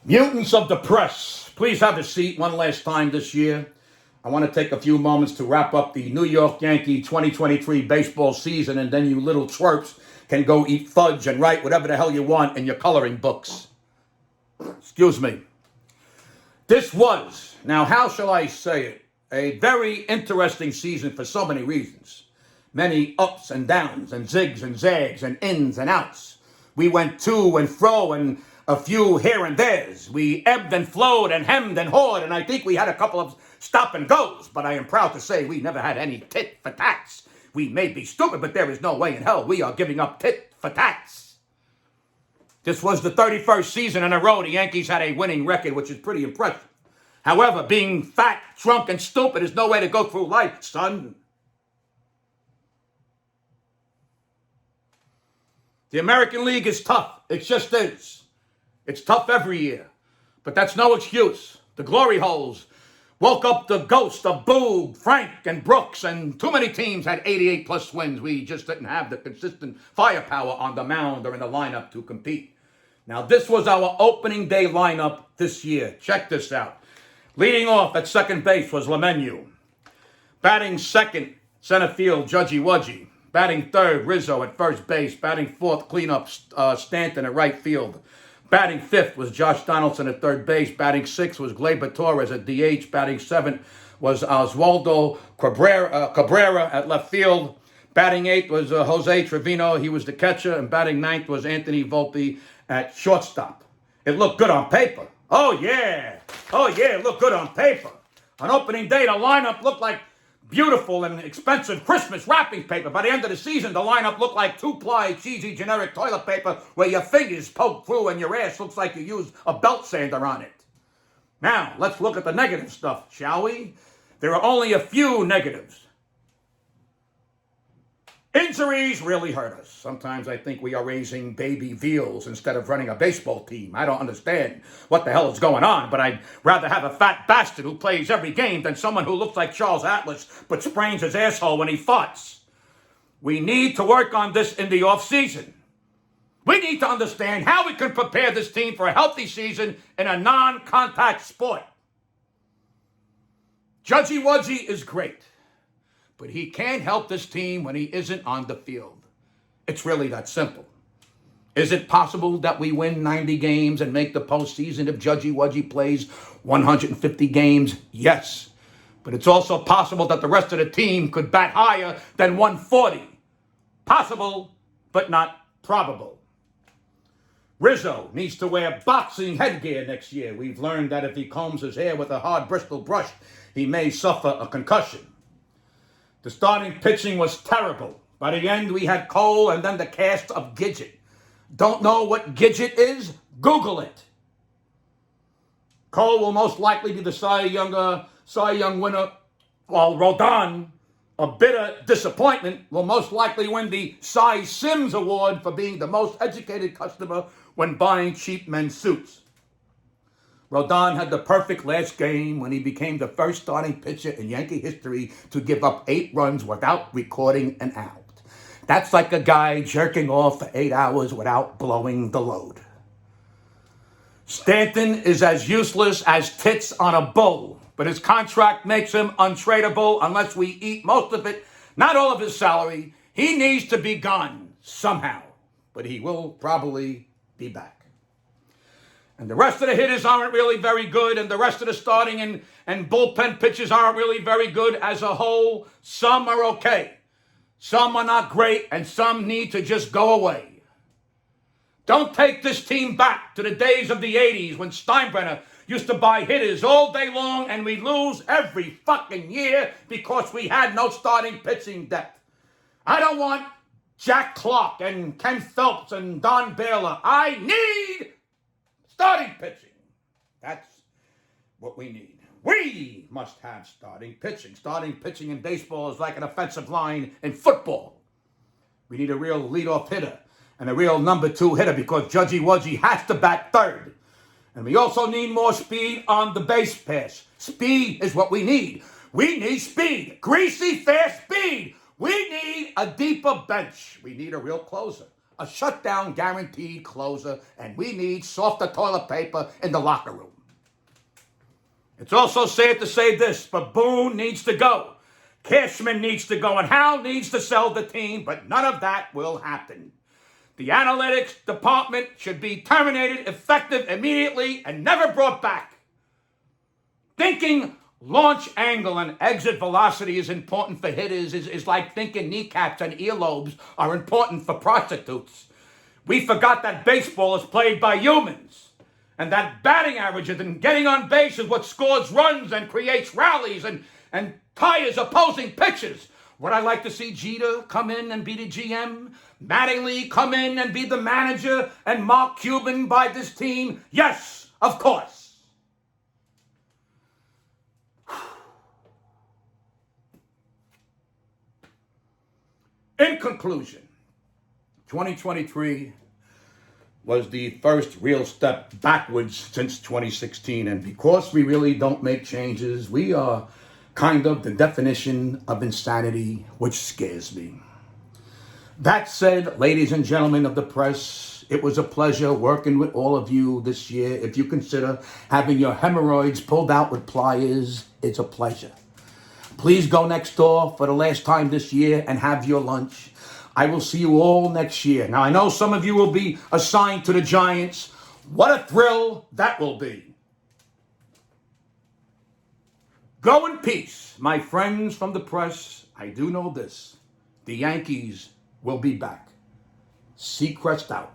Mutants of the press, please have a seat one last time this year. I want to take a few moments to wrap up the New York Yankee 2023 baseball season, and then you little twerps can go eat fudge and write whatever the hell you want in your coloring books. Excuse me. This was, now how shall I say it, a very interesting season for so many reasons. Many ups and downs and zigs and zags and ins and outs. We went to and fro and a few here and there's. We ebbed and flowed and hemmed and hawed, and I think we had a couple of stop and goes, but I am proud to say we never had any tit for tats. We may be stupid, but there is no way in hell we are giving up tit for tats. This was the 31st season in a row the Yankees had a winning record, which is pretty impressive. However, being fat, drunk, and stupid is no way to go through life, son. The American League is tough. It just is. It's tough every year. But that's no excuse. The glory holes woke up the ghost of Boog, Frank, and Brooks, and too many teams had 88-plus wins. We just didn't have the consistent firepower on the mound or in the lineup to compete. Now, this was our opening day lineup this year. Check this out. Leading off at second base was LeMahieu. Batting second, center field, Judgy Wudgy. Batting third, Rizzo at first base. Batting fourth, cleanup, Stanton at right field. Batting fifth was Josh Donaldson at third base. Batting sixth was Gleyber Torres at DH. Batting seventh was Oswaldo Cabrera at left field. Batting eighth was Jose Trevino. He was the catcher. And batting ninth was Anthony Volpe at shortstop. It looked good on paper. Oh, yeah. It looked good on paper. On opening day, the lineup looked like beautiful and expensive Christmas wrapping paper. By the end of the season, the lineup looked like two-ply, cheesy, generic toilet paper where your fingers poke through and your ass looks like you used a belt sander on it. Now, let's look at the negative stuff, shall we? There are only a few negatives. Injuries really hurt us. Sometimes I think we are raising baby veals instead of running a baseball team. I don't understand what the hell is going on, but I'd rather have a fat bastard who plays every game than someone who looks like Charles Atlas but sprains his asshole when he farts. We need to work on this in the offseason. We need to understand how we can prepare this team for a healthy season in a non-contact sport. Judgy Wudgy is great, but he can't help this team when he isn't on the field. It's really that simple. Is it possible that we win 90 games and make the postseason if Judgy Wudgy plays 150 games? Yes. But it's also possible that the rest of the team could bat higher than 140. Possible, but not probable. Rizzo needs to wear boxing headgear next year. We've learned that if he combs his hair with a hard Bristol brush, he may suffer a concussion. The starting pitching was terrible. By the end, we had Cole and then the cast of Gidget. Don't know what Gidget is? Google it. Cole will most likely be the Cy Young winner, while Rodon, a bitter disappointment, will most likely win the Cy Sims Award for being the most educated customer when buying cheap men's suits. Rodon had the perfect last game when he became the first starting pitcher in Yankee history to give up 8 runs without recording an out. That's like a guy jerking off for 8 hours without blowing the load. Stanton is as useless as tits on a bull, but his contract makes him untradeable unless we eat most of it, not all of his salary. He needs to be gone somehow, but he will probably be back. And the rest of the hitters aren't really very good, and the rest of the starting and bullpen pitchers aren't really very good as a whole. Some are okay. Some are not great, and some need to just go away. Don't take this team back to the days of the 80s when Steinbrenner used to buy hitters all day long and we lose every fucking year because we had no starting pitching depth. I don't want Jack Clark and Ken Phelps and Don Baylor. I need starting pitching. That's what we need. We must have starting pitching. Starting pitching in baseball is like an offensive line in football. We need a real leadoff hitter and a real number 2 hitter because Judgy Wudgy has to bat third. And we also need more speed on the base pass. Speed is what we need. We need speed. Greasy, fast speed. We need a deeper bench. We need a real closer. a shutdown guaranteed closer, and we need softer toilet paper in the locker room. It's also sad to say this, but Boone needs to go. Cashman needs to go, and Hal needs to sell the team, but none of that will happen. The analytics department should be terminated effective immediately and never brought back. Thinking launch angle and exit velocity is important for hitters is like thinking kneecaps and earlobes are important for prostitutes. We forgot that baseball is played by humans, and that batting averages and getting on base is what scores runs and creates rallies and tires opposing pitches. Would I like to see Jeter come in and be the GM? Mattingly come in and be the manager? And Mark Cuban buy this team? Yes, of course. In conclusion, 2023 was the first real step backwards since 2016. And because we really don't make changes, we are kind of the definition of insanity, which scares me. That said, ladies and gentlemen of the press, it was a pleasure working with all of you this year. If you consider having your hemorrhoids pulled out with pliers, it's a pleasure. Please go next door for the last time this year and have your lunch. I will see you all next year. Now, I know some of you will be assigned to the Giants. What a thrill that will be. Go in peace, my friends from the press. I do know this. The Yankees will be back. Seacrest out.